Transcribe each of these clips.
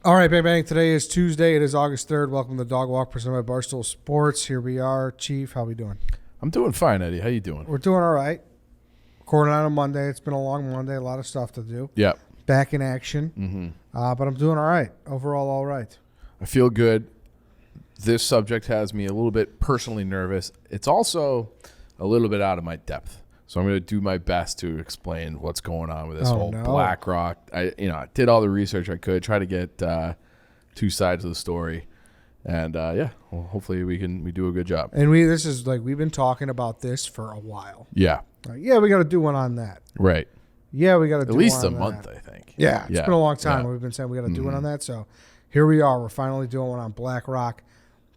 All right, bang, bang. Today is Tuesday. It is August 3rd. Welcome to the Dog Walk presented by Barstool Sports. Here we are. Chief, how we doing? I'm doing fine, Eddie. How you doing? We're doing all right. Recording on a Monday. It's been a long Monday. A lot of stuff to do. Yep. Back in action. But I'm doing all right. Overall, all right. I feel good. This subject has me a little bit personally nervous. It's also a little bit out of my depth. So I'm going to do my best to explain what's going on with this whole BlackRock. I did all the research I could, try to get two sides of the story. And hopefully we do a good job. And we've been talking about this for a while. Yeah. We got to do one on that. Right. Yeah, we got to do at least one a on month, that. I think. Yeah, it's been a long time. Yeah. We've been saying we got to do one on that. So here we are. We're finally doing one on BlackRock.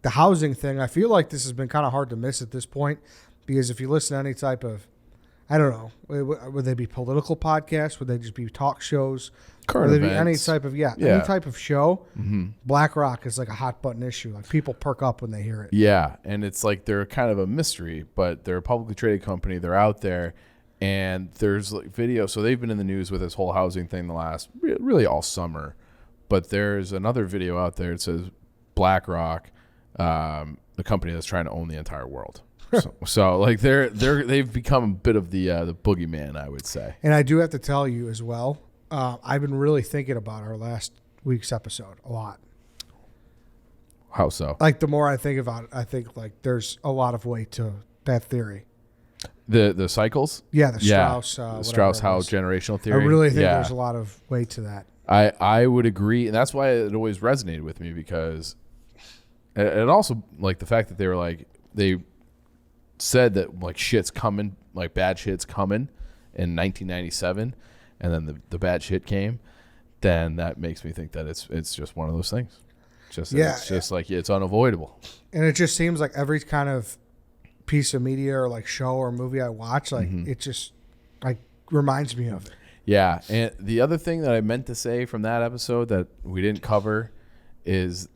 The housing thing, I feel like this has been kind of hard to miss at this point because if you listen to any type of, I don't know, would they be political podcasts? Would they just be talk shows? Current would they events. be any type of show? BlackRock is like a hot button issue. Like people perk up when they hear it. Yeah, and it's like they're kind of a mystery, but they're a publicly traded company. They're out there, and there's like video. So they've been in the news with this whole housing thing the last really all summer. But there's another video out there that says BlackRock, the company that's trying to own the entire world. So like they've become a bit of the boogeyman, I would say. And I do have to tell you as well, I've been really thinking about our last week's episode a lot. How so? Like the more I think about it, I think like there's a lot of weight to that theory. The cycles? Yeah, the Strauss. Strauss-Howe generational theory. I really think there's a lot of weight to that. I would agree, and that's why it always resonated with me because, and also like the fact that they were like they said that like shit's coming, like bad shit's coming in 1997, and then the bad shit came. Then that makes me think that it's just one of those things. It's just like it's unavoidable. And it just seems like every kind of piece of media or like show or movie I watch, like it just like reminds me of it. Yeah, and the other thing that I meant to say from that episode that we didn't cover is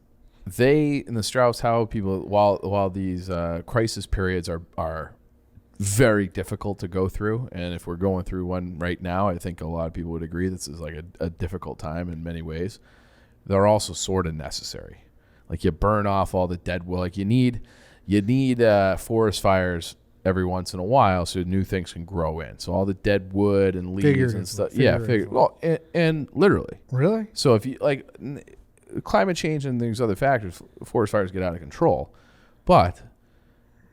they and the Strauss-Howe people, while these crisis periods are very difficult to go through, and if we're going through one right now, I think a lot of people would agree this is like a difficult time in many ways. They're also sort of necessary. Like you burn off all the dead wood. Like you need forest fires every once in a while so new things can grow in. So all the dead wood and leaves and stuff. Well, and literally. Really? So if you like climate change and these other factors, forest fires get out of control. But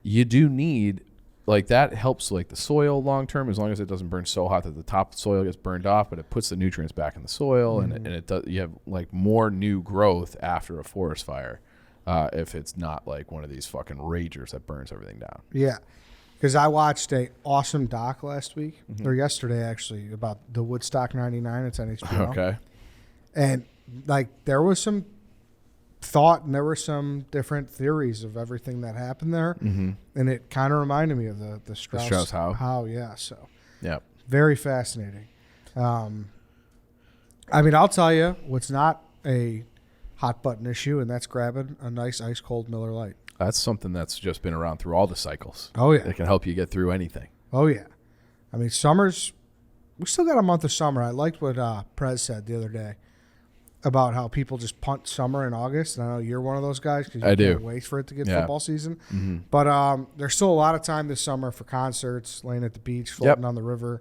you do need, like that helps like the soil long term as long as it doesn't burn so hot that the top of the soil gets burned off, but it puts the nutrients back in the soil and it does. You have like more new growth after a forest fire if it's not like one of these fucking ragers that burns everything down. Yeah. Because I watched a awesome doc last week, or yesterday actually, about the Woodstock 99. It's on HBO. Okay. And like there was some thought and there were some different theories of everything that happened there. And it kind of reminded me of the Strauss-Howe. Yeah. So yeah, very fascinating. I mean, I'll tell you what's not a hot button issue, and that's grabbing a nice ice cold Miller Lite. That's something that's just been around through all the cycles. Oh, yeah. It can help you get through anything. Oh, yeah. I mean, we still got a month of summer. I liked what Prez said the other day about how people just punt summer in August. And I know you're one of those guys because you can't wait for it to get football season. But there's still a lot of time this summer for concerts, laying at the beach, floating on the river.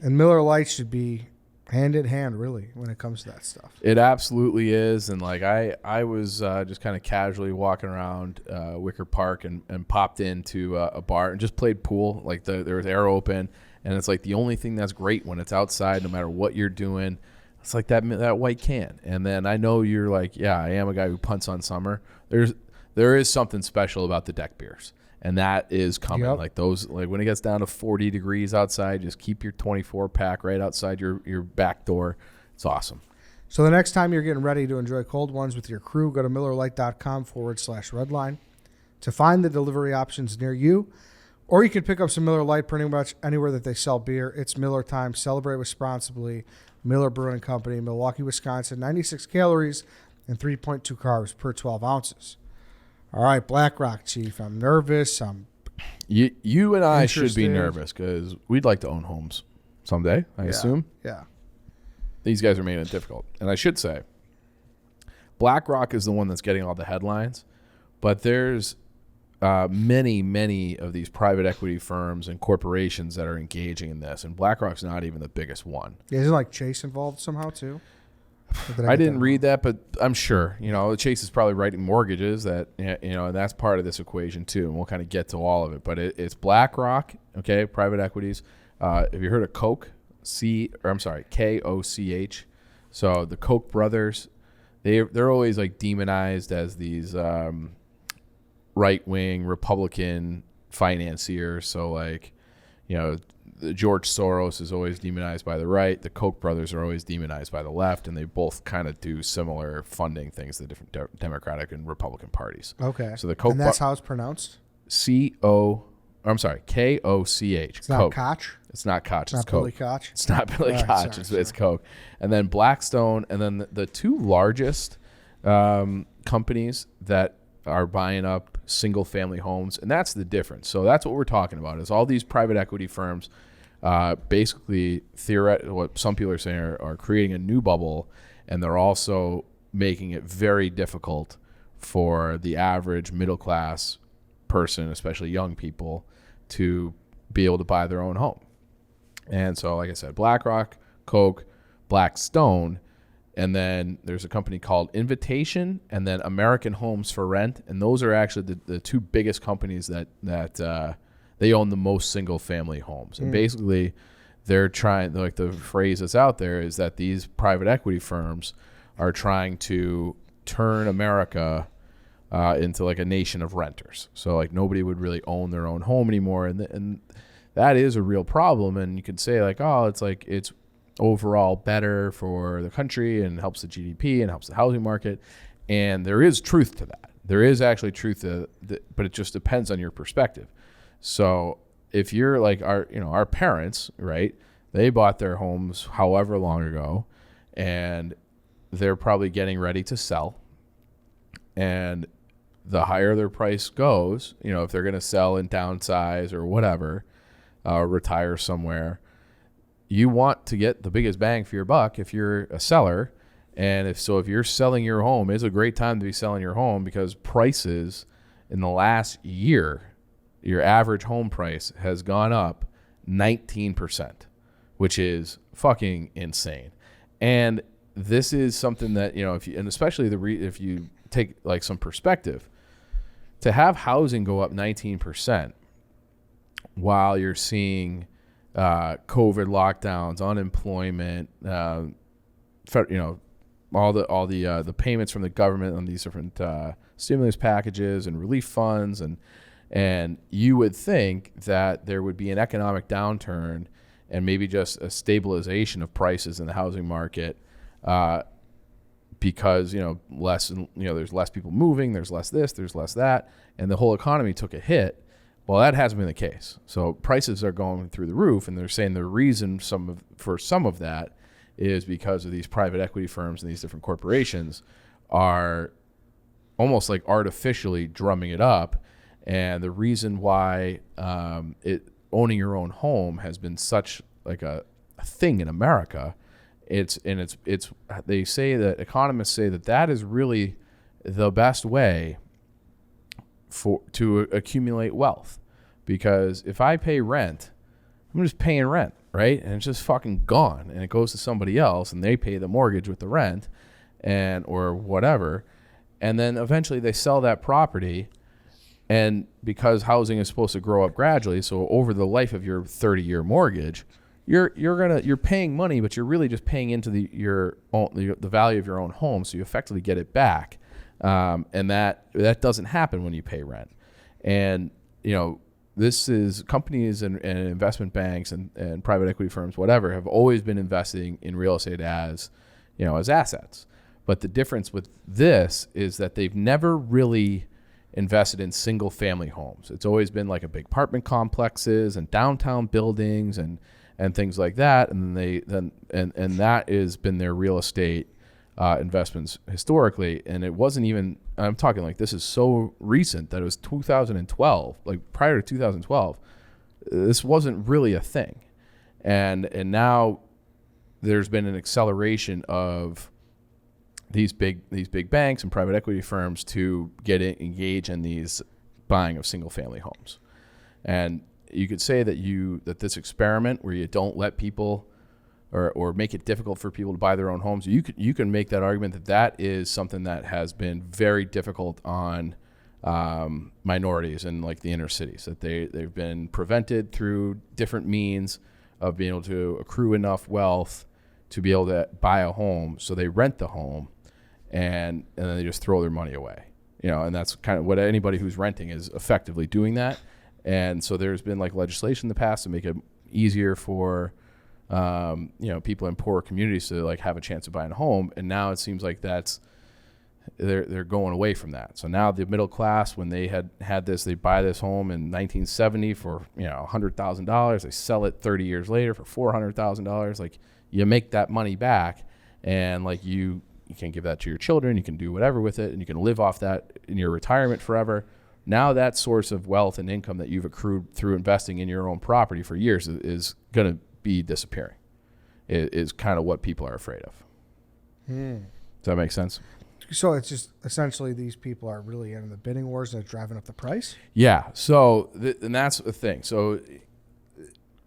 And Miller Lite should be hand in hand, really, when it comes to that stuff. It absolutely is. And like I was just kind of casually walking around Wicker Park and popped into a bar and just played pool. Like there was air open, and it's like the only thing that's great when it's outside, no matter what you're doing. It's like that white can. And then I know you're like, yeah, I am a guy who punts on summer. There is something special about the deck beers. And that is coming. Like those, like when it gets down to 40 degrees outside, just keep your 24 pack right outside your back door. It's awesome. So the next time you're getting ready to enjoy cold ones with your crew, go to MillerLite.com/redline to find the delivery options near you. Or you can pick up some Miller Lite pretty much anywhere that they sell beer. It's Miller time. Celebrate responsibly. Miller Brewing Company, Milwaukee, Wisconsin. 96 calories and 3.2 carbs per 12 ounces. All right, BlackRock, Chief. I'm nervous. You and I should be nervous because we'd like to own homes someday, I assume. Yeah. These guys are making it difficult. And I should say, BlackRock is the one that's getting all the headlines, but there's many of these private equity firms and corporations that are engaging in this, and BlackRock's not even the biggest one. Yeah, isn't like Chase involved somehow too? I didn't read that, but I'm sure, Chase is probably writing mortgages and that's part of this equation too. And we'll kind of get to all of it, but it's BlackRock, okay, private equities. Have you heard of Koch? Koch. So the Koch brothers, they're always like demonized as these right-wing Republican financiers. So like, George Soros is always demonized by the right. The Koch brothers are always demonized by the left, and they both kind of do similar funding things to the different Democratic and Republican parties. Okay. So the Koch, and that's how it's pronounced? Koch. It's not Koch? It's not Koch. It's Billy Koch? It's not Billy Koch. It's Koch. And then Blackstone, and then the two largest companies that are buying up single-family homes, and that's the difference. So that's what we're talking about, is all these private equity firms basically what some people are saying are creating a new bubble, and they're also making it very difficult for the average middle-class person, especially young people, to be able to buy their own home. And so, like I said, BlackRock, Koch, Blackstone, and then there's a company called Invitation, and then American Homes for Rent. And those are actually the two biggest companies that they own the most single family homes. And basically they're trying, like the phrase that's out there is that these private equity firms are trying to turn America into like a nation of renters. So like nobody would really own their own home anymore. And that is a real problem. And you could say like, oh, it's overall better for the country and helps the GDP and helps the housing market. And there is truth to that. There is actually truth to that, but it just depends on your perspective. So if you're like our parents, right? They bought their homes however long ago, and they're probably getting ready to sell. And the higher their price goes, if they're going to sell and downsize or whatever, retire somewhere, you want to get the biggest bang for your buck if you're a seller. And if you're selling your home, it's a great time to be selling your home, because prices in the last year, your average home price has gone up 19%, which is fucking insane. And this is something that, if you take like some perspective, to have housing go up 19% while you're seeing COVID lockdowns, unemployment, all the payments from the government on these different stimulus packages and relief funds, and you would think that there would be an economic downturn and maybe just a stabilization of prices in the housing market, because there's less people moving, there's less this, there's less that, and the whole economy took a hit. Well, that hasn't been the case. So prices are going through the roof, and they're saying the reason for some of that is because of these private equity firms and these different corporations are almost like artificially drumming it up. And the reason why owning your own home has been such like a thing in America, they say that economists say that is really the best way to accumulate wealth. Because if I pay rent, I'm just paying rent, right? And it's just fucking gone, and it goes to somebody else, and they pay the mortgage with the rent or whatever. And then eventually they sell that property, and because housing is supposed to grow up gradually, so over the life of your 30-year mortgage, you're paying money, but you're really just paying into the value of your own home, so you effectively get it back. And that doesn't happen when you pay rent. And this is companies and investment banks and private equity firms, whatever, have always been investing in real estate as assets. But the difference with this is that they've never really invested in single family homes. It's always been like a big apartment complexes and downtown buildings and things like that. And that has been their real estate investments historically. And it wasn't even, I'm talking like this is so recent that it was 2012, like prior to 2012, this wasn't really a thing. And now there's been an acceleration of these big banks and private equity firms to engage in these buying of single family homes. And you could say that this experiment where you don't let people or make it difficult for people to buy their own homes, you can make that argument that is something that has been very difficult on minorities in like the inner cities, that they've been prevented through different means of being able to accrue enough wealth to be able to buy a home. So they rent the home and then they just throw their money away, and that's kind of what anybody who's renting is effectively doing that. And so there's been like legislation in the past to make it easier for people in poorer communities to like have a chance of buying a home. And now it seems like they're going away from that. So now the middle class, when they had this, they buy this home in 1970 for $100,000. They sell it 30 years later for $400,000. Like, you make that money back, and like you can give that to your children. You can do whatever with it, and you can live off that in your retirement forever. Now that source of wealth and income that you've accrued through investing in your own property for years is going to be disappearing. It is kind of what people are afraid of. Does that make sense? So it's just essentially these people are really in the bidding wars that are driving up the price? Yeah. So, and that's the thing. So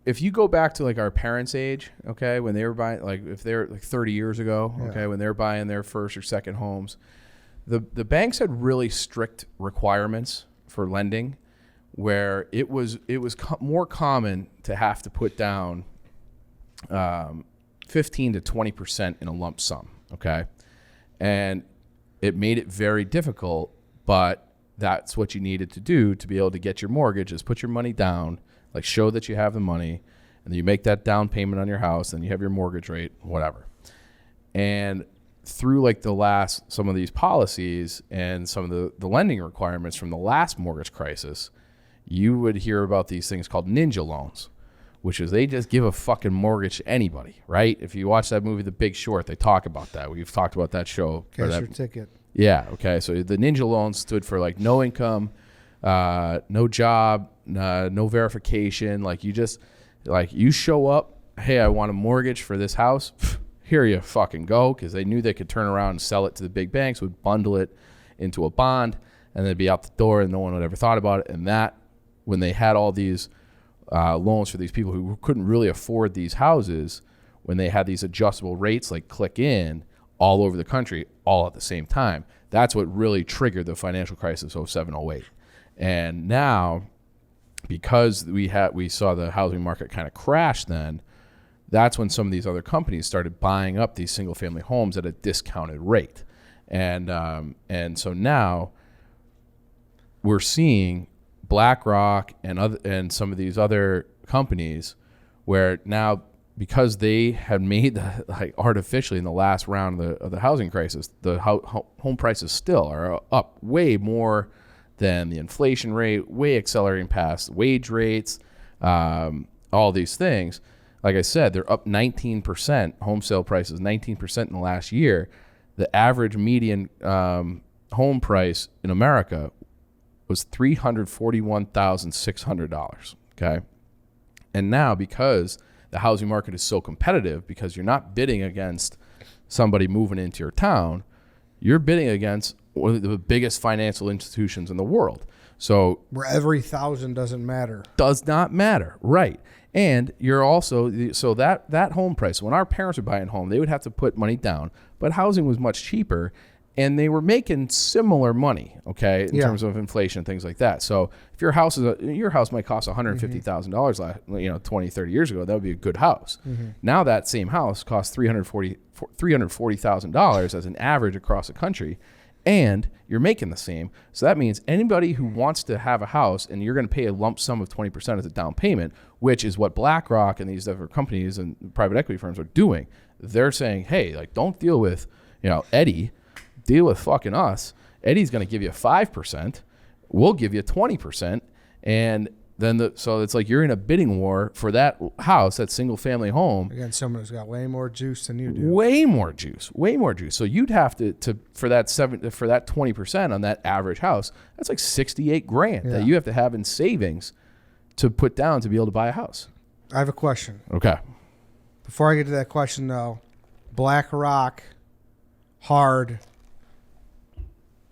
if you go back to like our parents' age, okay, when they were buying, like if they're like 30 years ago, okay, when they're buying their first or second homes, the banks had really strict requirements for lending, where it was more common to have to put down 15 to 20% in a lump sum, okay, and it made it very difficult, but that's what you needed to do to be able to get your mortgage, is put your money down, like show that you have the money, and then you make that down payment on your house, and you have your mortgage rate, whatever. And through like some of these policies and some of the lending requirements from the last mortgage crisis, you would hear about these things called ninja loans, which is they just give a fucking mortgage to anybody, right? If you watch that movie, The Big Short, they talk about that. We've talked about that show. Cash your ticket. Yeah, okay. So the ninja loan stood for like no income, no job, no verification. Like you show up, hey, I want a mortgage for this house. Here you fucking go, because they knew they could turn around and sell it to the big banks, would bundle it into a bond, and then be out the door, and no one would ever thought about it. And that, when they had all these loans for these people who couldn't really afford these houses, when they had these adjustable rates like click in all over the country all at the same time, that's what really triggered the financial crisis of 07-08. And now, because we saw the housing market kind of crash then, that's when some of these other companies started buying up these single family homes at a discounted rate. And so now we're seeing BlackRock and some of these other companies, where now, because they had made artificially in the last round of the housing crisis, the home prices still are up way more than the inflation rate, way accelerating past wage rates, all these things. Like I said, they're up 19%, home sale prices 19% in the last year. The average median home price in America was $341,600, okay? And now, because the housing market is so competitive, because you're not bidding against somebody moving into your town, you're bidding against one of the biggest financial institutions in the world. So where every 1,000 doesn't matter. Does not matter, right? And you're also, so that home price, when our parents were buying a home, they would have to put money down, but housing was much cheaper, and they were making similar money, okay, in terms of inflation and things like that. So if your house might cost $150,000 20, 30 years ago, that would be a good house. Now that same house costs $340,000 as an average across the country, and you're making the same. So that means anybody who wants to have a house, and you're going to pay a lump sum of 20% as a down payment, which is what BlackRock and these other companies and private equity firms are doing. They're saying, hey, like, don't deal with, Eddie, deal with fucking us. Eddie's going to give you 5%. We'll give you 20%. And then so it's like you're in a bidding war for that house, that single family home. Again, someone who's got way more juice than you do. Way more juice. So you'd have to for that 20% on that average house, that's like $68,000 that you have to have in savings to put down to be able to buy a house. I have a question. Okay. Before I get to that question, though, BlackRock hard.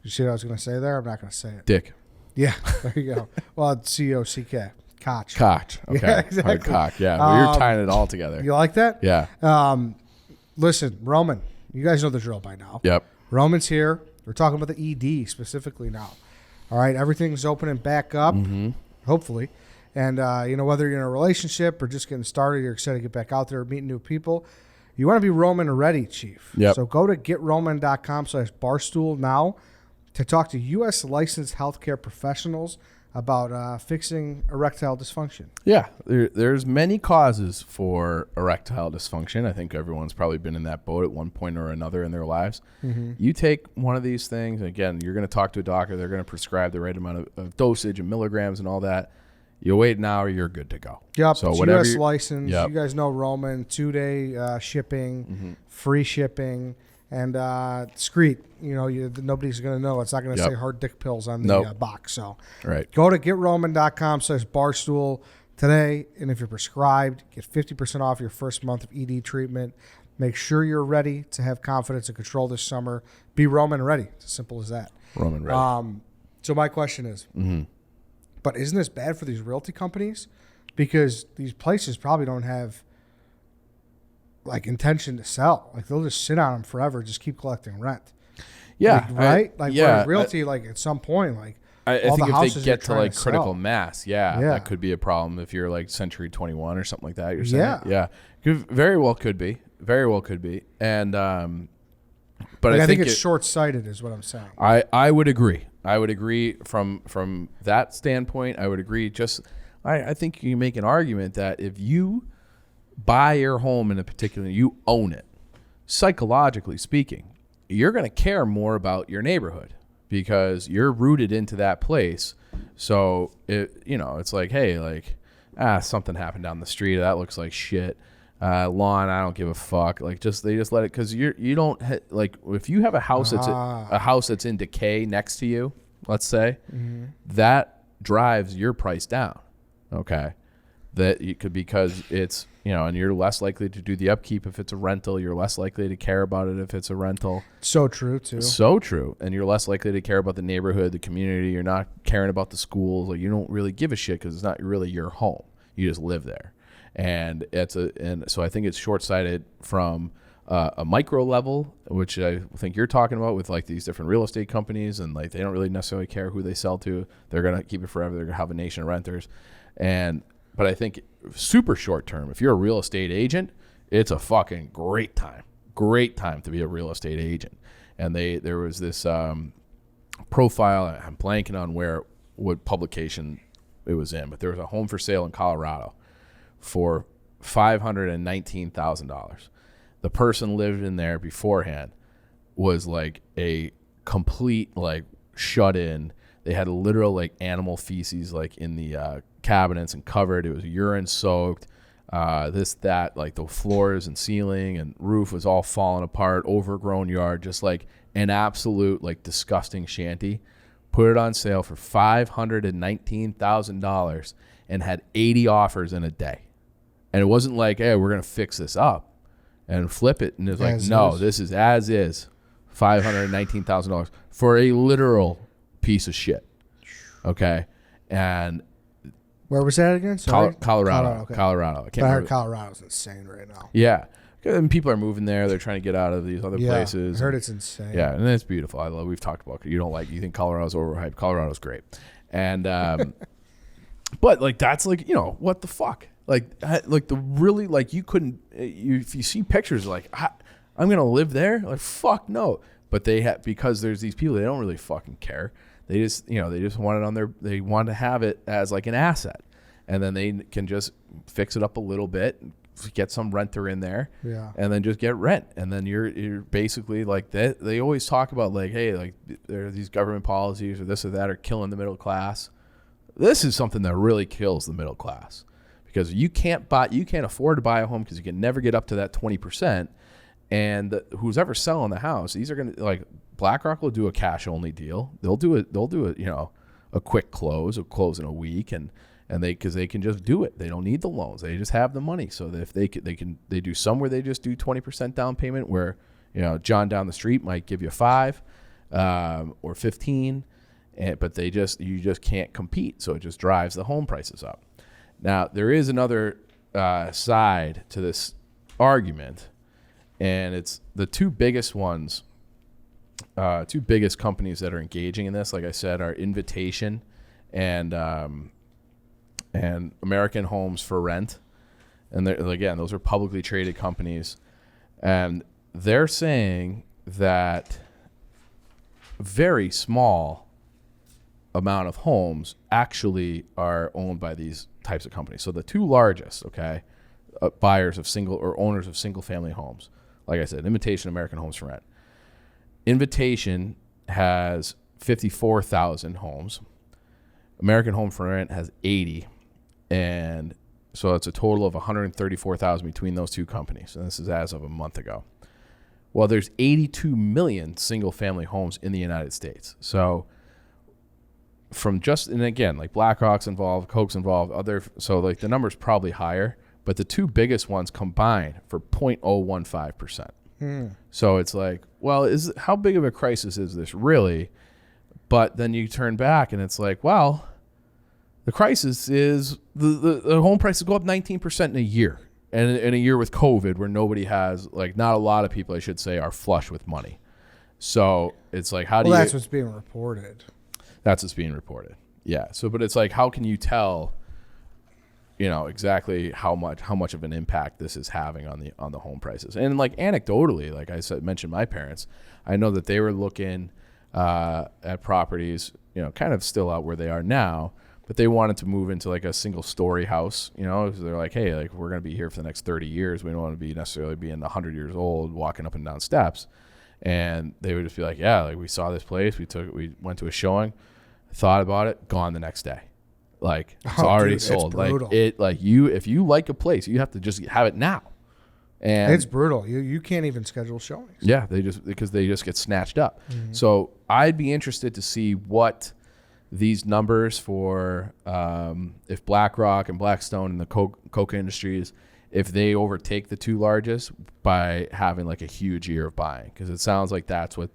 You see what I was going to say there? I'm not going to say it. Dick. Yeah, there you go. Well, it's C-O-C-K. Koch. Koch. Okay. Yeah, exactly. Hard cock. Yeah. Well, you're tying it all together. You like that? Yeah. Listen, Roman, you guys know the drill by now. Yep. Roman's here. We're talking about the ED specifically now. All right, everything's opening back up, hopefully. And, whether you're in a relationship or just getting started, you're excited to get back out there, meeting new people. You want to be Roman ready, Chief. Yep. So go to getroman.com/barstool now to talk to U.S. licensed healthcare professionals about fixing erectile dysfunction. Yeah, there's many causes for erectile dysfunction. I think everyone's probably been in that boat at one point or another in their lives. Mm-hmm. You take one of these things, again, you're going to talk to a doctor. They're going to prescribe the right amount of dosage and milligrams and all that. You wait an hour, you're good to go. Yep, so it's whatever U.S. license. Yep. You guys know Roman, 2-day shipping, free shipping. And discreet, nobody's going to know. It's not going to say hard dick pills on the box. So go to getroman.com/barstool today. And if you're prescribed, get 50% off your first month of ED treatment. Make sure you're ready to have confidence and control this summer. Be Roman ready. It's as simple as that. Roman ready. So my question is, but isn't this bad for these realty companies? Because these places probably don't have intention to sell. They'll just sit on them forever, just keep collecting rent. Yeah. Right? Realty, at some point, I think if they get to critical mass, that could be a problem if you're Century 21 or something like that. You're saying? Yeah. Very well could be. And, but I think it's short-sighted is what I'm saying. I would agree. From that standpoint. I would agree. I think you make an argument that if you buy your home in a particular, you own it. Psychologically speaking, you're going to care more about your neighborhood because you're rooted into that place. So it's hey, something happened down the street. That looks like shit. Lawn, I don't give a fuck. They just let it because you don't if you have a house that's in decay next to you, let's say, that drives your price down. Okay, that you could because it's. And you're less likely to do the upkeep if it's a rental. You're less likely to care about it if it's a rental. So true, too. So true. And you're less likely to care about the neighborhood, the community. You're not caring about the schools. You don't really give a shit because it's not really your home. You just live there. And so I think it's short-sighted from a micro level, which I think you're talking about with these different real estate companies. And they don't really necessarily care who they sell to. They're going to keep it forever. They're going to have a nation of renters. But I think super short term, if you're a real estate agent, it's a fucking great time to be a real estate agent. And there was this profile, I'm blanking on what publication it was in, but there was a home for sale in Colorado for $519,000. The person lived in there beforehand was a complete shut in. They had a literal animal feces in the cabinets and covered. It was urine soaked. The floors and ceiling and roof was all falling apart. Overgrown yard, just an absolute disgusting shanty. Put it on sale for $519,000 and had 80 offers in a day. And it wasn't hey, we're gonna fix this up and flip it. And it's no, this is as is. $519,000 for a literal piece of shit. Okay. And where was that again? Sorry? Colorado. Okay. Colorado. I heard Colorado's insane right now. Yeah. And people are moving there. They're trying to get out of these other places. I heard it's insane. Yeah. And it's beautiful. We've talked about it. You think Colorado's overhyped. Colorado's great. And, but that's what the fuck? The really, you couldn't, if you see pictures, I'm going to live there? Fuck no. But because there's these people, they don't really fucking care. They just, they just want it they want to have it as an asset. And then they can just fix it up a little bit, get some renter in there, and then just get rent. And then you're basically that. They always talk about hey, there are these government policies or this or that are killing the middle class. This is something that really kills the middle class because you can't afford to buy a home because you can never get up to that 20%. And who's ever selling the house, these are going to BlackRock will do a cash only deal. They'll do it, a quick close, in a week, and because they can just do it. They don't need the loans. They just have the money. So that if they do somewhere they just do 20% down payment where John down the street might give you 5 or 15, but you just can't compete. So it just drives the home prices up. Now, there is another side to this argument, and it's the two biggest companies that are engaging in this, like I said, are Invitation and American Homes for Rent. And again, those are publicly traded companies. And they're saying that very small amount of homes actually are owned by these types of companies. So the two largest, buyers of owners of single family homes, like I said, Invitation, American Homes for Rent. Invitation has 54,000 homes. American Home for Rent has 80. And so it's a total of 134,000 between those two companies. And this is as of a month ago. Well, there's 82 million single family homes in the United States. So and again, like BlackRock's involved, Koch's involved, so like the number's probably higher, but the two biggest ones combined for 0.015%. So it's like, well, how big of a crisis is this really? But then you turn back and it's like, well, the crisis is the home prices go up 19% in a year. And in a year with COVID where nobody has, like, not a lot of people, I should say, are flush with money. So it's like, that's what's being reported. That's what's being reported. Yeah. So, but it's like, how can you tell, exactly how much of an impact this is having on the home prices? And like anecdotally, like I said, mentioned my parents, I know that they were looking at properties, kind of still out where they are now, but they wanted to move into like a single story house, because they're like, hey, like we're going to be here for the next 30 years. We don't want to be necessarily being 100 years old, walking up and down steps. And they would just be like, yeah, like we saw this place. We went to a showing, thought about it, gone the next day. Like it's already sold. It's if you like a place, you have to just have it now. And it's brutal. You can't even schedule showings. Yeah, because they just get snatched up. Mm-hmm. So I'd be interested to see what these numbers for if BlackRock and Blackstone and the coca industries, if they overtake the two largest by having like a huge year of buying, because it sounds like that's what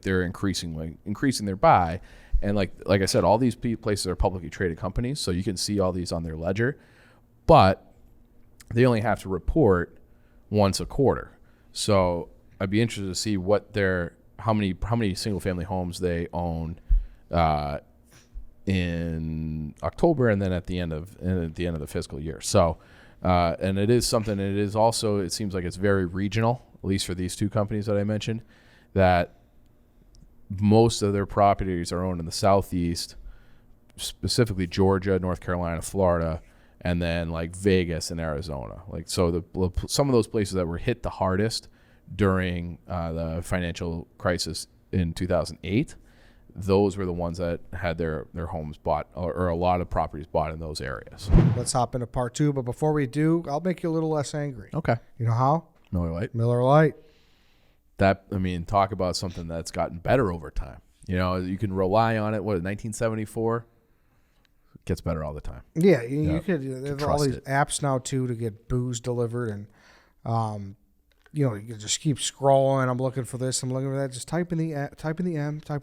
they're increasing their buy. And like I said, all these places are publicly traded companies, so you can see all these on their ledger, but they only have to report once a quarter. So I'd be interested to see how many single family homes they own in October, and then at the end of the fiscal year. So and it is something. It is also, it seems like it's very regional, at least for these two companies that I mentioned, that most of their properties are owned in the Southeast, specifically Georgia, North Carolina, Florida, and then like Vegas and Arizona. Like, so some of those places that were hit the hardest during the financial crisis in 2008, those were the ones that had their homes bought, or a lot of properties bought in those areas. Let's hop into part 2. But before we do, I'll make you a little less angry. Okay. You know how? Miller Lite. Miller Lite. Talk about something that's gotten better over time. You can rely on it. 1974? It gets better all the time. Yeah, you could. There's all these apps now, too, to get booze delivered. And, you can just keep scrolling. I'm looking for this. I'm looking for that. Just type in the M, type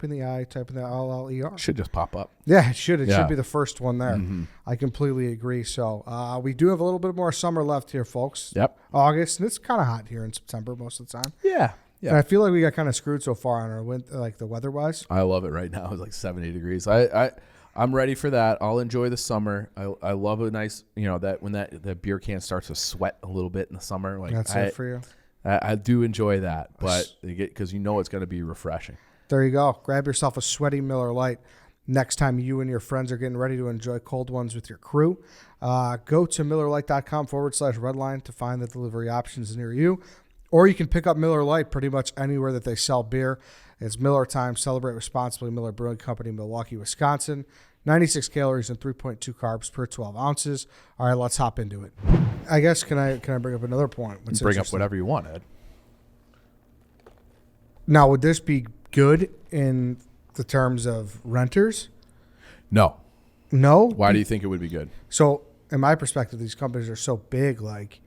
in the I, type in the LLER. Should just pop up. Yeah, it should. It should be the first one there. Mm-hmm. I completely agree. So we do have a little bit more summer left here, folks. Yep. August, and it's kind of hot here in September most of the time. Yeah. Yeah. And I feel like we got kind of screwed so far on our the weather-wise. I love it right now. It's like 70 degrees. I'm ready for that. I'll enjoy the summer. I love a nice, that when that beer can starts to sweat a little bit in the summer. Like that's it for you. I do enjoy that, but because it's going to be refreshing. There you go. Grab yourself a sweaty Miller Lite next time you and your friends are getting ready to enjoy cold ones with your crew. Go to MillerLite.com/redline to find the delivery options near you. Or you can pick up Miller Lite pretty much anywhere that they sell beer. It's Miller time. Celebrate responsibly. Miller Brewing Company, Milwaukee, Wisconsin. 96 calories and 3.2 carbs per 12 ounces. All right, let's hop into it. I guess, can I bring up another point? Bring up whatever you want, Ed. Now, would this be good in the terms of renters? No. No? Why do you think it would be good? So, in my perspective, these companies are so big, like,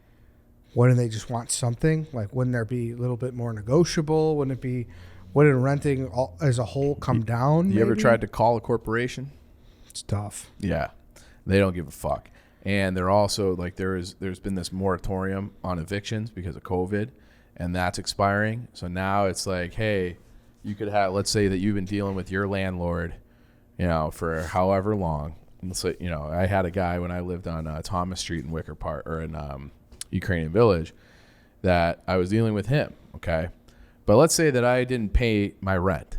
wouldn't they just want something? Like, wouldn't there be a little bit more negotiable? Wouldn't renting as a whole come down? You ever tried to call a corporation? It's tough. Yeah. They don't give a fuck. And they're also like, there's been this moratorium on evictions because of COVID, and that's expiring. So now it's like, hey, you could have, let's say that you've been dealing with your landlord, for however long. Let's say, I had a guy when I lived on Thomas Street in Wicker Park, or in Ukrainian Village, that I was dealing with him. Okay. But let's say that I didn't pay my rent,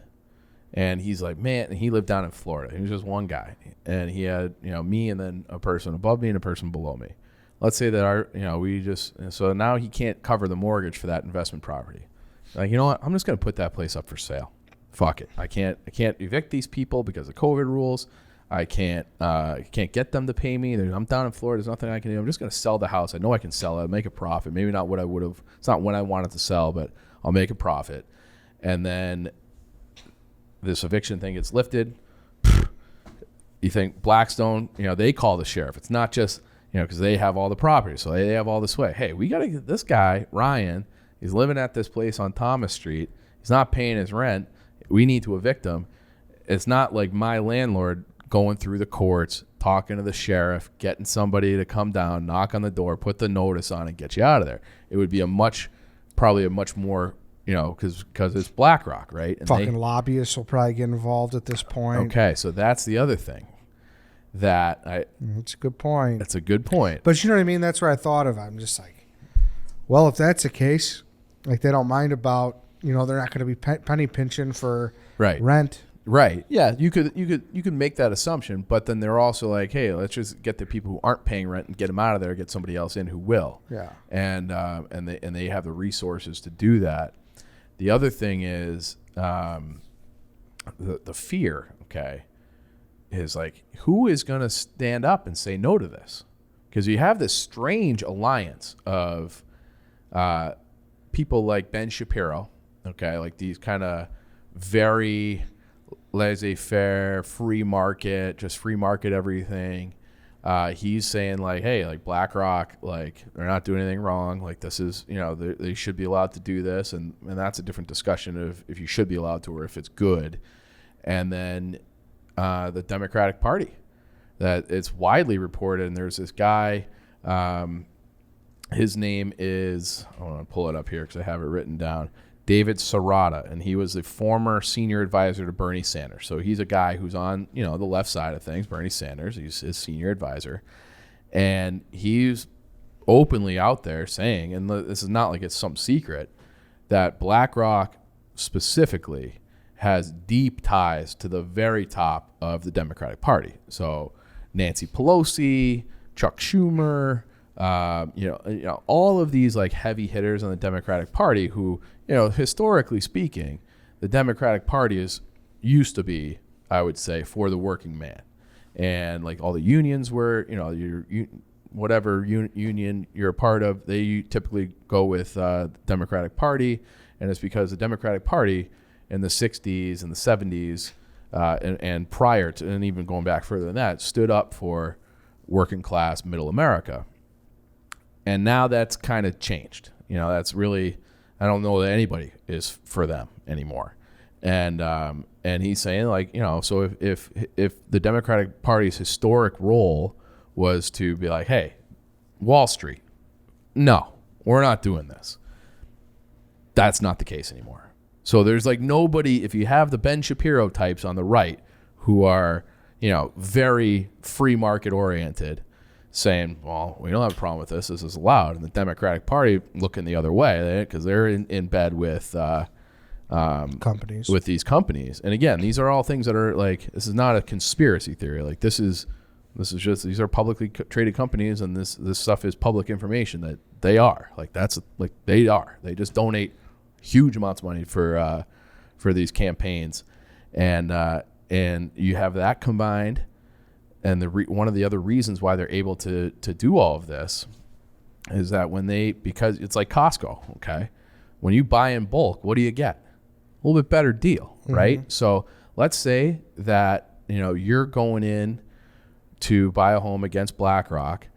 and he's like, man, and he lived down in Florida. He was just one guy, and he had, me and then a person above me and a person below me. Let's say that so now he can't cover the mortgage for that investment property. Like, you know what? I'm just going to put that place up for sale. Fuck it. I can't evict these people because of COVID rules. I can't get them to pay me. I'm down in Florida. There's nothing I can do. I'm just going to sell the house. I know I can sell it, make a profit. Maybe not what I would have. It's not what I wanted to sell, but I'll make a profit. And then this eviction thing gets lifted. You think Blackstone, they call the sheriff. It's not just, because they have all the property. So they have all the sway. Hey, we got to get this guy, Ryan. He's living at this place on Thomas Street. He's not paying his rent. We need to evict him. It's not like my landlord going through the courts, talking to the sheriff, getting somebody to come down, knock on the door, put the notice on, and get you out of there. It would be probably a much more, because it's BlackRock, right? And lobbyists will probably get involved at this point. Okay, so that's the other thing. It's a good point. That's a good point. But you know what I mean? That's where I thought of. I'm just like, well, if that's the case, like they don't mind about, they're not going to be penny pinching for rent. Right. Yeah, you could make that assumption, but then they're also like, hey, let's just get the people who aren't paying rent and get them out of there, get somebody else in who will. Yeah. And they have the resources to do that. The other thing is the fear, okay, is like, who is going to stand up and say no to this? Because you have this strange alliance of people like Ben Shapiro, okay, like these kind of very laissez-faire, free market everything. He's saying like, hey, like BlackRock, like they're not doing anything wrong. Like this is, they should be allowed to do this. And that's a different discussion of if you should be allowed to or if it's good. And then the Democratic Party, that it's widely reported. And there's this guy, his name is, I want to pull it up here because I have it written down, David Serrata, and he was the former senior advisor to Bernie Sanders. So he's a guy who's on, the left side of things, Bernie Sanders. He's his senior advisor. And he's openly out there saying, and this is not like it's some secret, that BlackRock specifically has deep ties to the very top of the Democratic Party. So Nancy Pelosi, Chuck Schumer, all of these like heavy hitters on the Democratic Party who, historically speaking, the Democratic Party used to be, I would say, for the working man. And like all the unions were, whatever union you're a part of, they typically go with the Democratic Party. And it's because the Democratic Party in the 60s and the 70s and prior to, and even going back further than that, stood up for working class middle America. And now that's kind of changed. That's really, I don't know that anybody is for them anymore. And he's saying like, so if the Democratic Party's historic role was to be like, hey, Wall Street, no, we're not doing this. That's not the case anymore. So there's like nobody, if you have the Ben Shapiro types on the right who are, very free market oriented, saying, well, we don't have a problem with this. This is allowed. And the Democratic Party looking the other way because they're in bed with companies, with these companies. And again, these are all things that are like, this is not a conspiracy theory. Like this is just, these are publicly traded companies, and this stuff is public information that they are like, that's like, they just donate huge amounts of money for these campaigns. And you have that combined. And one of the other reasons why they're able to do all of this is that because it's like Costco, okay? When you buy in bulk, what do you get? A little bit better deal, right? Mm-hmm. So let's say that, you're going in to buy a home against BlackRock,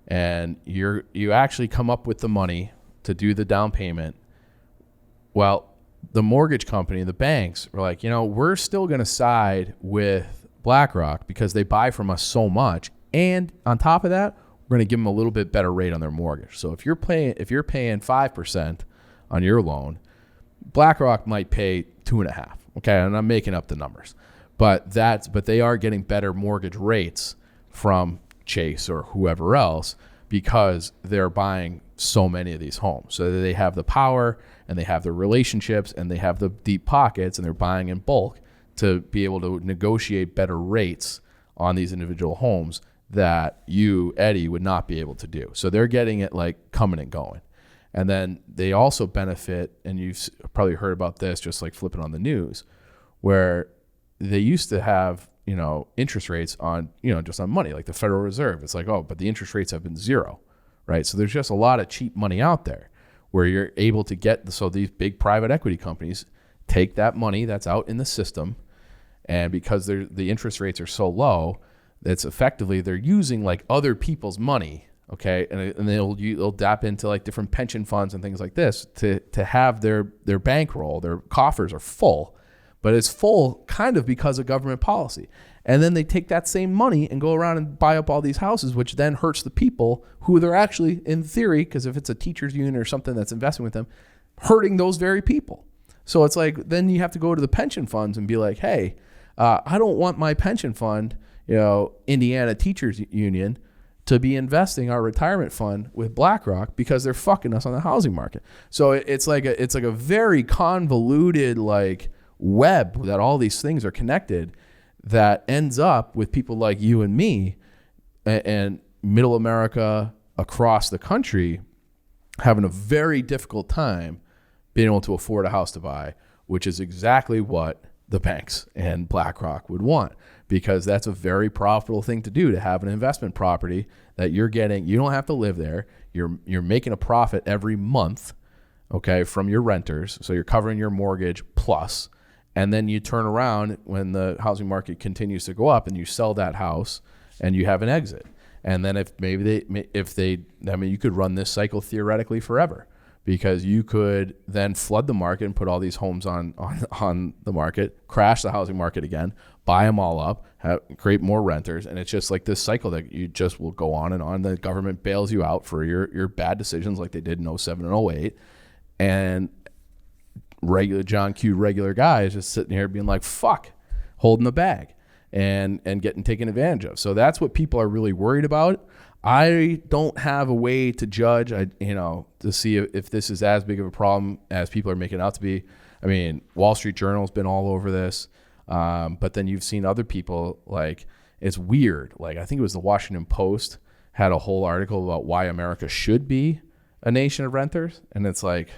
and you actually come up with the money to do the down payment. Well, the mortgage company, the banks were like, we're still going to side with BlackRock because they buy from us so much. And on top of that, we're going to give them a little bit better rate on their mortgage. So if you're paying 5% on your loan, BlackRock might pay 2.5%. Okay. And I'm making up the numbers, but they are getting better mortgage rates from Chase or whoever else because they're buying so many of these homes. So they have the power and they have the relationships and they have the deep pockets, and they're buying in bulk to be able to negotiate better rates on these individual homes that you, Eddie, would not be able to do. So they're getting it like coming and going. And then they also benefit, and you've probably heard about this just like flipping on the news, where they used to have, interest rates on, just on money, like the Federal Reserve. It's like, oh, but the interest rates have been zero, right? So there's just a lot of cheap money out there where you're able to get, so these big private equity companies take that money that's out in the system, and because the interest rates are so low, that's effectively, they're using like other people's money, okay? And they'll tap into like different pension funds and things like this to have their bankroll, their coffers are full, but it's full kind of because of government policy. And then they take that same money and go around and buy up all these houses, which then hurts the people who they're actually, in theory, because if it's a teacher's union or something that's investing with them, hurting those very people. So it's like, then you have to go to the pension funds and be like, hey, I don't want my pension fund, Indiana Teachers Union, to be investing our retirement fund with BlackRock because they're fucking us on the housing market. So it's like a very convoluted like web that all these things are connected, that ends up with people like you and me and middle America across the country having a very difficult time being able to afford a house to buy, which is exactly what the banks and BlackRock would want, because that's a very profitable thing to do, to have an investment property that you're getting. You don't have to live there. You're making a profit every month, okay, from your renters. So you're covering your mortgage plus. And then you turn around when the housing market continues to go up and you sell that house and you have an exit. And then you could run this cycle theoretically forever, because you could then flood the market and put all these homes on the market, crash the housing market again, buy them all up, create more renters. And it's just like this cycle that you just will go on and on. The government bails you out for your bad decisions like they did in 07 and 08. And regular John Q regular guys just sitting here being like, fuck, holding the bag and getting taken advantage of. So that's what people are really worried about. I don't have a way to judge, to see if this is as big of a problem as people are making it out to be. I mean, Wall Street Journal's been all over this. But then you've seen other people, like, it's weird. Like, I think it was the Washington Post had a whole article about why America should be a nation of renters. And it's like,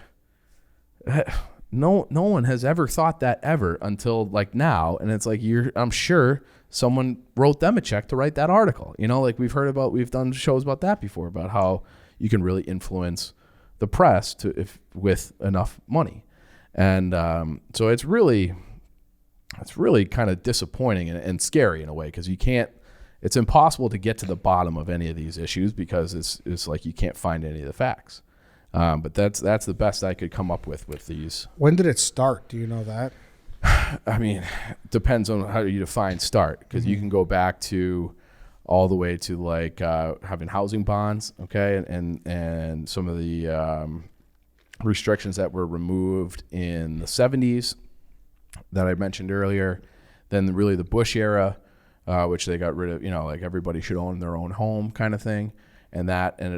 no one has ever thought that ever until like now. And it's like, I'm sure someone wrote them a check to write that article. Like we've done shows about that before, about how you can really influence the press with enough money. And so it's really kind of disappointing and scary in a way, because it's impossible to get to the bottom of any of these issues, because it's like you can't find any of the facts. But that's the best I could come up with these. When did it start? Do you know that? I mean, it depends on how you define start, because you can go back to all the way to like having housing bonds, okay, and some of the restrictions that were removed in the 70s that I mentioned earlier. Then really the Bush era, which they got rid of, like everybody should own their own home kind of thing.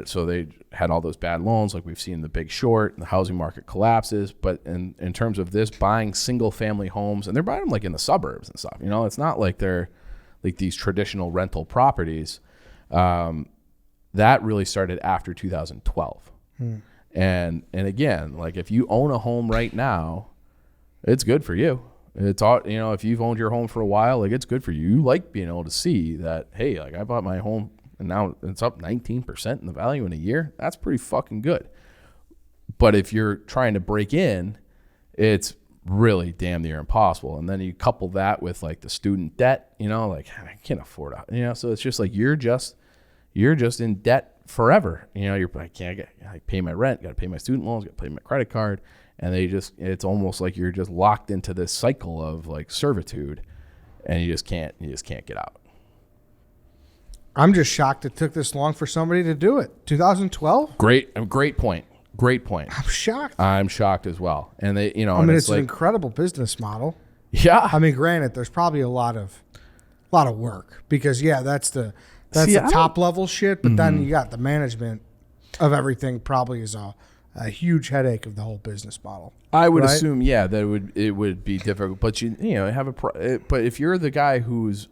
So they had all those bad loans, like we've seen The Big Short, and the housing market collapses. But in terms of this, buying single family homes, and they're buying them like in the suburbs and stuff, it's not like they're like these traditional rental properties. That really started after 2012. And again, like if you own a home right now, it's good for you. It's all, if you've owned your home for a while, like it's good for you. You like being able to see that, hey, like I bought my home and now it's up 19% in the value in a year. That's pretty fucking good. But if you're trying to break in, it's really damn near impossible. And then you couple that with like the student debt, like I can't afford it, so it's just like you're you're just in debt forever. I pay my rent, got to pay my student loans, got to pay my credit card. And it's almost like you're just locked into this cycle of like servitude, and you just can't get out. I'm just shocked it took this long for somebody to do it. 2012? Great point. I'm shocked as well. And they, it's an incredible business model. Yeah. I mean, granted, there's probably a lot of work because that's the top level shit. But then you got the management of everything probably is a huge headache of the whole business model. I would assume, that it would be difficult. But but if you're the guy who's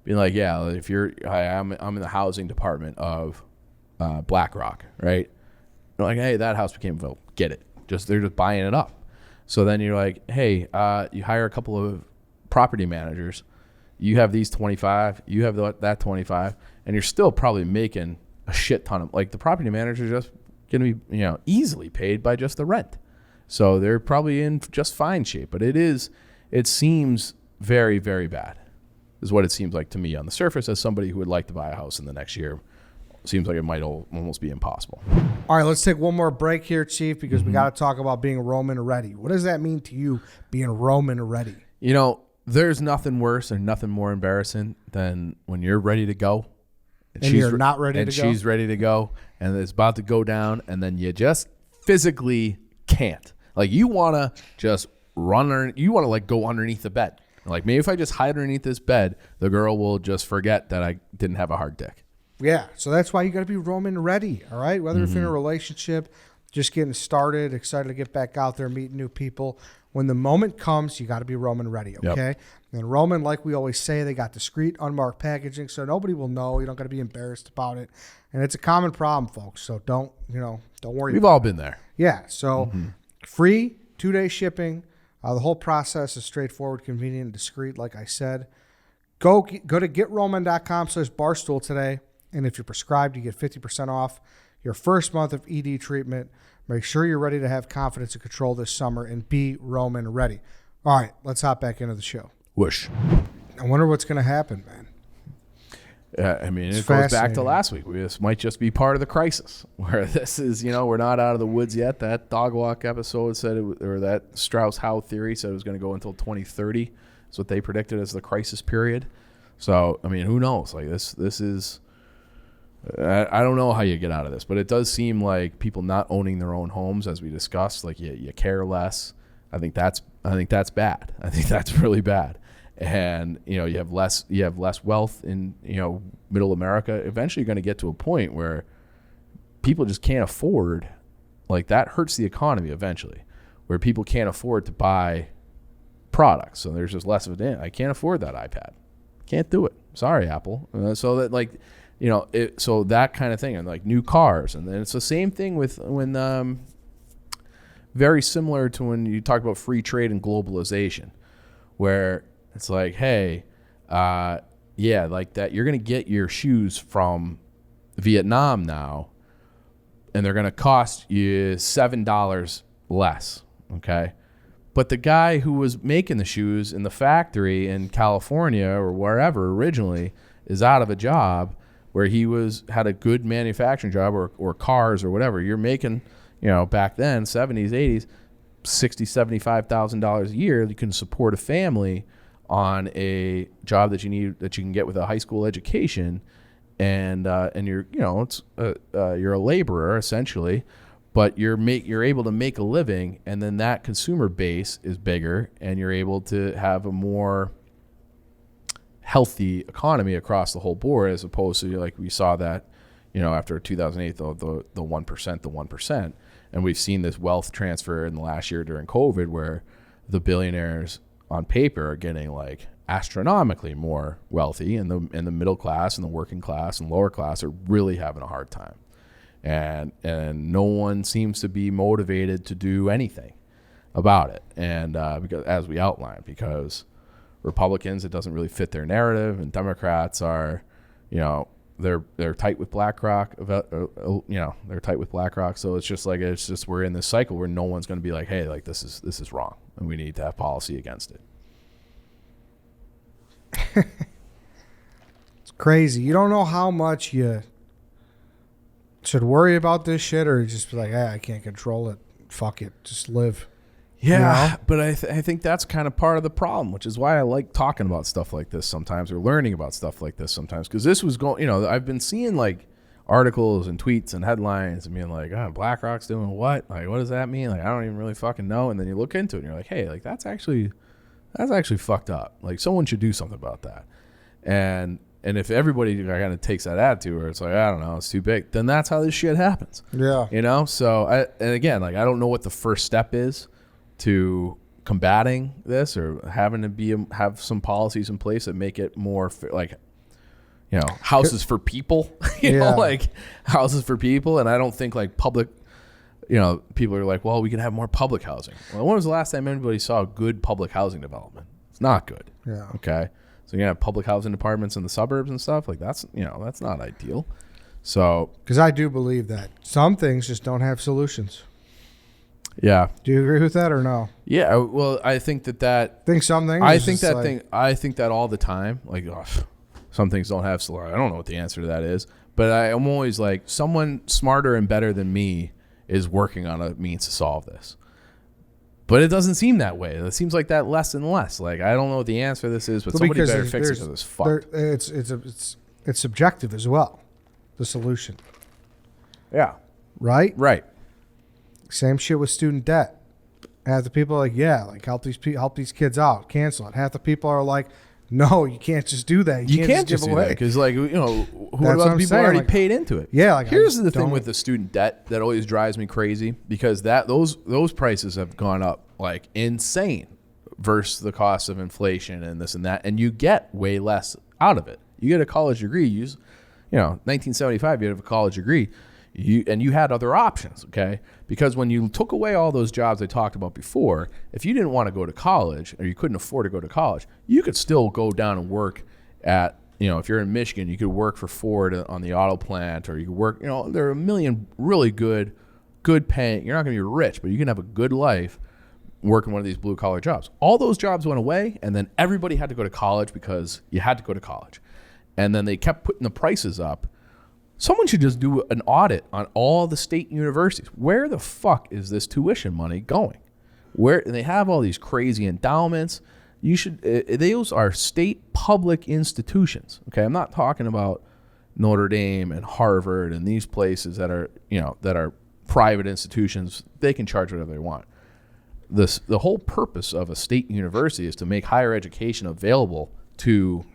being like, I'm in the housing department of BlackRock, right? You're like, hey, that house became available. Get it? They're just buying it up. So then you're like, hey, you hire a couple of property managers. You have these 25. You have that 25, and you're still probably making a shit ton of the property managers just going to be easily paid by just the rent. So they're probably in just fine shape. But it seems very, very bad is what it seems like to me on the surface as somebody who would like to buy a house in the next year. Seems like it might almost be impossible. All right, let's take one more break here, Chief, because we got to talk about being Roman ready. What does that mean to you, being Roman ready? There's nothing worse and nothing more embarrassing than when you're ready to go. And you're not ready to go? And she's ready to go, and it's about to go down, and then you just physically can't. Like, you want to just you want to, go underneath the bed. Like, maybe if I just hide underneath this bed, the girl will just forget that I didn't have a hard dick. Yeah, so that's why you got to be Roman ready, all right? Whether if you're in a relationship, just getting started, excited to get back out there, meeting new people. When the moment comes, you got to be Roman ready, okay? Yep. And Roman, like we always say, they got discreet, unmarked packaging, so nobody will know. You don't got to be embarrassed about it. And it's a common problem, folks, so don't worry. We've all been there. Yeah, so free 2-day shipping. The whole process is straightforward, convenient, and discreet, like I said. Go to getroman.com/barstool today. And if you're prescribed, you get 50% off your first month of ED treatment. Make sure you're ready to have confidence and control this summer and be Roman ready. All right, let's hop back into the show. Whoosh. I wonder what's going to happen, man. It goes back to last week. This might just be part of the crisis where this is, we're not out of the woods yet. That dog walk episode said, or that Strauss-Howe theory said it was going to go until 2030. That's what they predicted as the crisis period. So, who knows? This is... I don't know how you get out of this, but it does seem like people not owning their own homes, as we discussed, you care less. I think that's bad. I think that's really bad. And you have less wealth in middle America. Eventually, you're going to get to a point where people just can't afford. That hurts the economy eventually, where people can't afford to buy products. So there's just less of it. I can't afford that iPad. Can't do it. Sorry, Apple. So that so that kind of thing, and new cars. And then it's the same thing when very similar to when you talk about free trade and globalization, where it's hey, that you're going to get your shoes from Vietnam now, and they're going to cost you $7 less, okay? But the guy who was making the shoes in the factory in California or wherever originally is out of a job, where he had a good manufacturing job or cars or whatever. You're making, back then, 70s, 80s, $60,000, $75,000 a year. You can support a family on a job that you can get with a high school education, and you're you're a laborer essentially, but you're able to make a living, and then that consumer base is bigger, and you're able to have a more healthy economy across the whole board, as opposed to we saw that after 2008 the 1%, and we've seen this wealth transfer in the last year during COVID, where the billionaires on paper are getting astronomically more wealthy, and the middle class and the working class and lower class are really having a hard time, and no one seems to be motivated to do anything about it, and because, as we outlined, because Republicans, it doesn't really fit their narrative, and Democrats are, they're tight with BlackRock. They're tight with BlackRock. So it's just we're in this cycle where no one's going to be hey, this is wrong, and we need to have policy against it. It's crazy. You don't know how much you should worry about this shit, or just be like, hey, I can't control it. Fuck it, just live. Yeah, you know? but I think that's kind of part of the problem, which is why I like talking about stuff like this sometimes, or learning about stuff like this sometimes, because this was going. I've been seeing like articles and tweets and headlines and being like, BlackRock's doing what? Like, what does that mean? Like, I don't even really fucking know. And then you look into it and you're like, hey, like that's actually fucked up. Like, someone should do something about that. And if everybody kind of takes that attitude where it's like, I don't know, it's too big, then that's how this shit happens. Yeah. So and again, like, I don't know what the first step is to combating this, or having to have some policies in place that make it more like, houses for people, like houses for people. And I don't think like public, people are like, well, we can have more public housing. Well, when was the last time anybody saw good public housing development? It's not good. Yeah. Okay. So you have public housing departments in the suburbs and stuff like that's not ideal. So, because I do believe that some things just don't have solutions. Yeah. Do you agree with that or no? Yeah. Well, I think that think some things. I think that all the time. Like, some things don't have solutions. I don't know what the answer to that is, but I'm always like, someone smarter and better than me is working on a means to solve this. But it doesn't seem that way. It seems like that less and less. Like, I don't know what the answer to this is, but somebody better fix it because it's fucked. It's subjective as well, the solution. Yeah. Right? Right. Same shit with student debt. Half the people are like, yeah, like help these kids out, cancel it. Half the people are like, no, you can't just do that. You can't just give away, because like, who about people already like, paid into it? Yeah. Like, here's the thing with the student debt that always drives me crazy, because those prices have gone up like insane versus the cost of inflation and this and that, and you get way less out of it. You get a college degree. 1975, you have a college degree. You had other options, okay? Because when you took away all those jobs I talked about before, if you didn't want to go to college, or you couldn't afford to go to college, you could still go down and work at, if you're in Michigan, you could work for Ford on the auto plant, or you could work, there are a million really good paying. You're not going to be rich, but you can have a good life working one of these blue collar jobs. All those jobs went away, and then everybody had to go to college because you had to go to college. And then they kept putting the prices up. Someone should just do an audit on all the state universities. Where the fuck is this tuition money going? Where they have all these crazy endowments. Those are state public institutions. Okay, I'm not talking about Notre Dame and Harvard and these places that are private institutions. They can charge whatever they want. The whole purpose of a state university is to make higher education available to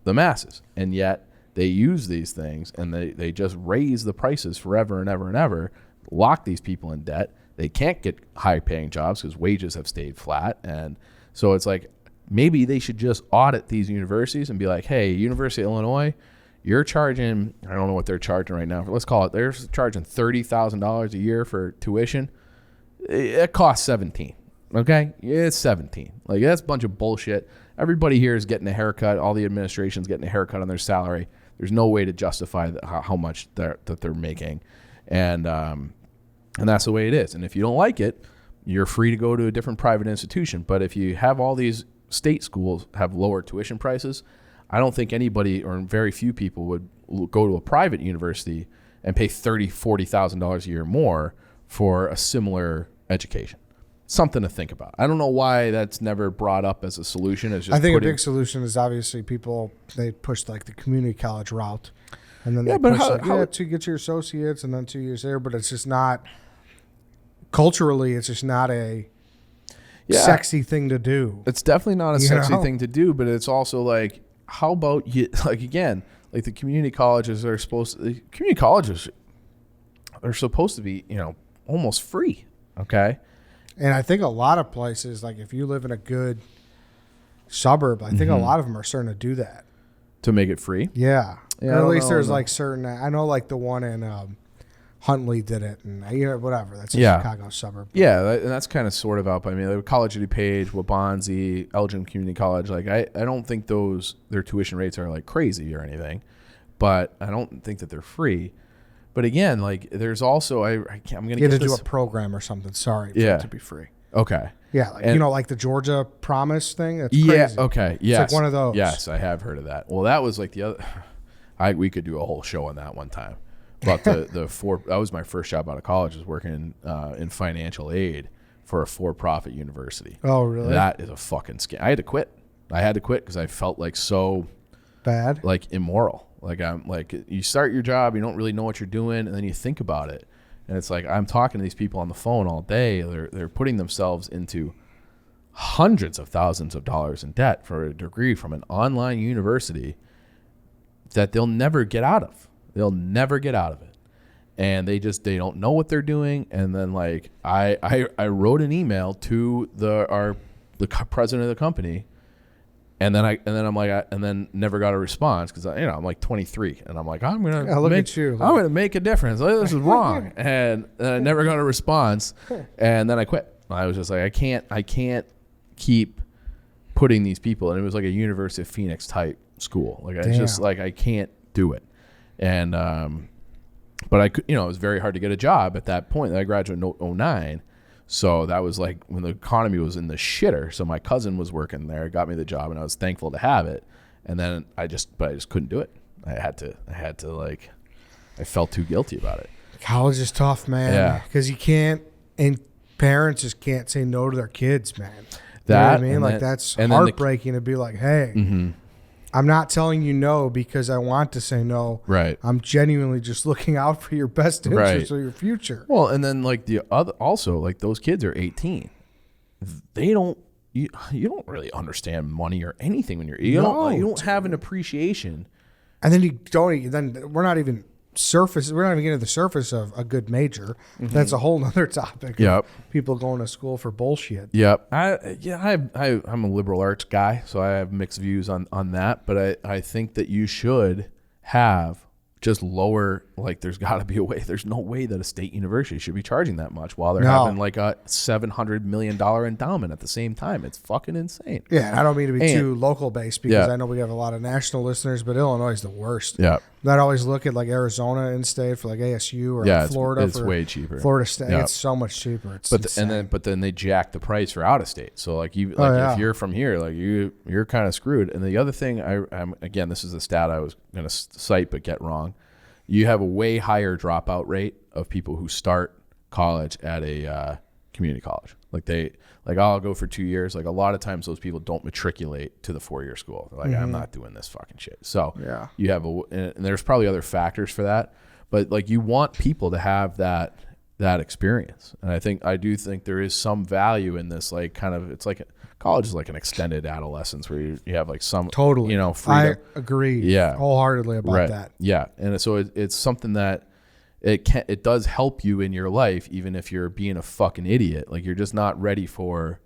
the masses, and yet they use these things and they just raise the prices forever and ever and ever, lock these people in debt. They can't get high paying jobs because wages have stayed flat. And so it's like, maybe they should just audit these universities and be like, hey, University of Illinois, you're charging, I don't know what they're charging right now. Let's call it, they're charging $30,000 a year for tuition. It costs $17,000. Okay? It's $17,000. Like, that's a bunch of bullshit. Everybody here is getting a haircut. All the administration's getting a haircut on their salary. There's no way to justify how much that they're making, and that's the way it is. And if you don't like it, you're free to go to a different private institution. But if you have all these state schools have lower tuition prices, I don't think anybody, or very few people, would go to a private university and pay $30,000-$40,000 a year more for a similar education. Something to think about. I don't know why that's never brought up as a solution. It's just I think a big solution is obviously they push like the community college route, and then they push to get your associates and then 2 years there. But it's just not culturally. It's just not a sexy thing to do. It's definitely not a sexy thing to do. But it's also like, how about you? Like, again, like the community colleges are supposed to. The community colleges are supposed to be almost free. Okay. And I think a lot of places, like if you live in a good suburb, I think a lot of them are starting to do that. To make it free? Yeah. Or at least there's like certain, I know like the one in Huntley did it, and whatever. That's a Chicago suburb. Yeah, and that's kind of sort of out by me. Like College of DuPage, Waubonsie, Elgin Community College. Like I don't think their tuition rates are like crazy or anything, but I don't think that they're free. But again, like there's also I'm going to get to do a program or something. Sorry, for it to be free. Okay. Yeah, like, like the Georgia Promise thing. That's crazy. Yeah. Okay. Yes. It's like one of those. Yes, I have heard of that. Well, that was like the other. We could do a whole show on that one time. about that was my first job out of college, was working in financial aid for a for-profit university. Oh, really? That is a fucking scam. I had to quit because I felt like so bad, like immoral. Like I'm like, you start your job, you don't really know what you're doing, and then you think about it, and it's like I'm talking to these people on the phone all day. They're putting themselves into hundreds of thousands of dollars in debt for a degree from an online university that they'll never get out of. They'll never get out of it. And they don't know what they're doing. And then like I wrote an email to the president of the company, and then never got a response because I'm like 23 and I'm like, I'm gonna make a difference. Like, this is wrong. And I never got a response, and then I quit. I was just like, I can't keep putting these people, and it was like a University of Phoenix type school. Like it's just like I can't do it. And but I could, it was very hard to get a job at that point. I graduated in 2009. So that was like when the economy was in the shitter. So my cousin was working there, got me the job, and I was thankful to have it. And then I just couldn't do it. I had to like, I felt too guilty about it. College is tough, man. Yeah. Because you can't, and parents just can't say no to their kids, man. You know what I mean? Like that's heartbreaking to be like, hey, I'm not telling you no because I want to say no. Right. I'm genuinely just looking out for your best interest or your future. Well, and then like also like those kids are 18. They don't, you don't really understand money or anything when you don't have an appreciation. And then we're not even getting to the surface of a good major. That's a whole nother topic. Yep. People going to school for bullshit. Yep. I'm a liberal arts guy, so I have mixed views on that. But I think that you should have just lower, like there's got to be a way. There's no way that a state university should be charging that much while they're having like a $700 million endowment at the same time. It's fucking insane. Yeah, and I don't mean to be too local based because I know we have a lot of national listeners, but Illinois is the worst. Yeah. I'd always look at like Arizona in-state for like ASU or like Florida. It's way cheaper. Florida State, it's so much cheaper. But then they jack the price for out of state. So like if you're from here, like you're kind of screwed. And the other thing, again, this is a stat I was going to cite but get wrong. You have a way higher dropout rate of people who start college at a community college. Like I'll go for 2 years. Like a lot of times those people don't matriculate to the 4-year school. They're like, I'm not doing this fucking shit. So you have and there's probably other factors for that, but like you want people to have that experience. And I do think there is some value in this, like kind of, it's like college is like an extended adolescence where you have like some freedom. I agree wholeheartedly about that. Yeah. And so it's something that it does help you in your life, even if you're being a fucking idiot. Like you're just not ready for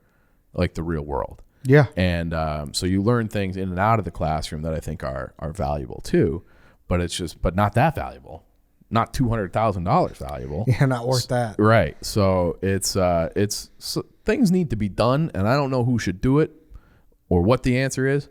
like the real world. Yeah. And so you learn things in and out of the classroom that I think are valuable too, but not that valuable. Not $200,000 valuable. Yeah, not worth that. Right. So things need to be done, and I don't know who should do it or what the answer is,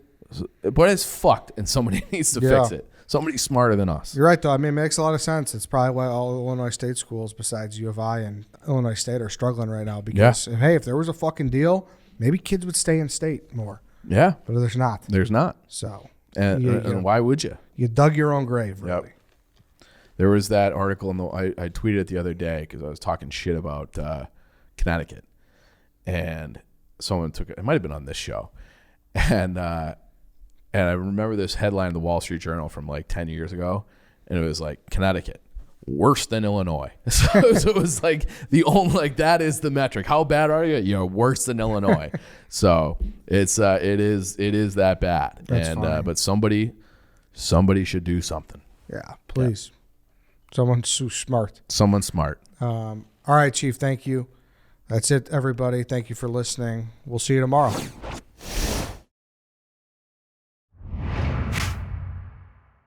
but it's fucked, and somebody needs to fix it. Somebody smarter than us. You're right, though. I mean, it makes a lot of sense. It's probably why all Illinois State schools, besides U of I and Illinois State, are struggling right now. Because, hey, if there was a fucking deal, maybe kids would stay in state more. Yeah. But there's not. There's not. So. And why would you? You dug your own grave, really. Yep. There was that article, I tweeted it the other day because I was talking shit about Connecticut. And someone took it. It might have been on this show. And I remember this headline in the Wall Street Journal from like 10 years ago. And it was like, Connecticut, worse than Illinois. So it was like that is the metric. How bad are you? Worse than Illinois. So it is that bad. That's funny. But somebody should do something. Yeah, please. Yeah. Someone smart. Someone smart. All right, Chief. Thank you. That's it, everybody. Thank you for listening. We'll see you tomorrow.